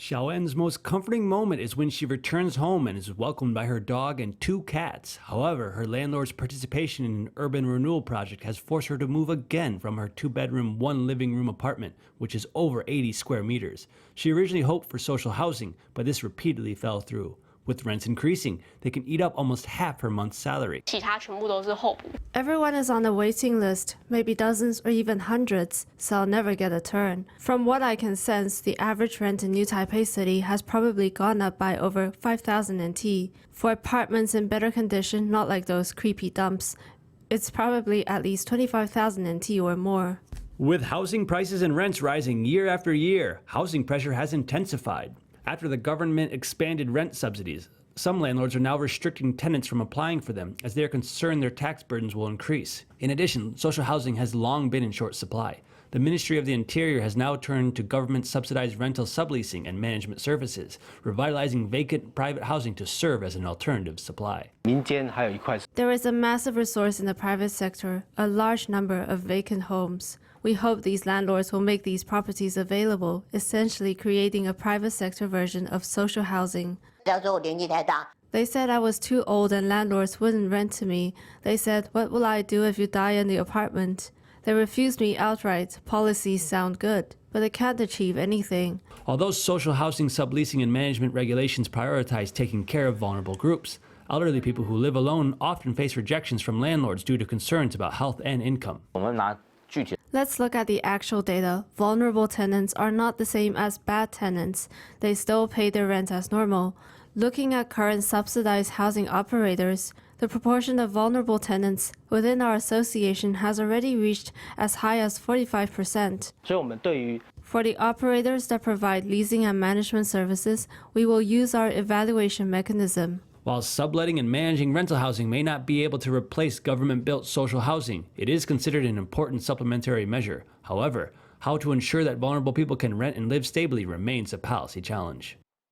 Hsiao En's most comforting moment is when she returns home and is welcomed by her dog and 2 cats. However, her landlord's participation in an urban renewal project has forced her to move again from her 2-bedroom, 1-living-room apartment, which is over 80 square meters. She originally hoped for social housing, but this repeatedly fell through. With rents increasing, they can eat up almost half her month's salary. Everyone is on the waiting list, maybe dozens or even hundreds, so I'll never get a turn. From what I can sense, the average rent in New Taipei City has probably gone up by over 5,000 NT. For apartments in better condition, not like those creepy dumps, it's probably at least 25,000 NT or more. With housing prices and rents rising year after year, housing pressure has intensified. After the government expanded rent subsidies, some landlords are now restricting tenants from applying for them as they are concerned their tax burdens will increase. In addition, social housing has long been in short supply. The Ministry of the Interior has now turned to government-subsidized rental subleasing and management services, revitalizing vacant private housing to serve as an alternative supply. There is a massive resource in the private sector, a large number of vacant homes. We hope these landlords will make these properties available, essentially creating a private sector version of social housing. They said I was too old and landlords wouldn't rent to me. They said, "What will I do if you die in the apartment?" They refused me outright. Policies sound good, but they can't achieve anything. Although social housing subleasing and management regulations prioritize taking care of vulnerable groups, elderly people who live alone often face rejections from landlords due to concerns about health and income. Let's look at the actual data. Vulnerable tenants are not the same as bad tenants. They still pay their rent as normal. Looking at current subsidized housing operators, the proportion of vulnerable tenants within our association has already reached as high as 45%. For the operators that provide leasing and management services, we will use our evaluation mechanism. While subletting and managing rental housing may not be able to replace government-built social housing, it is considered an important supplementary measure. However, how to ensure that vulnerable people can rent and live stably remains a policy challenge.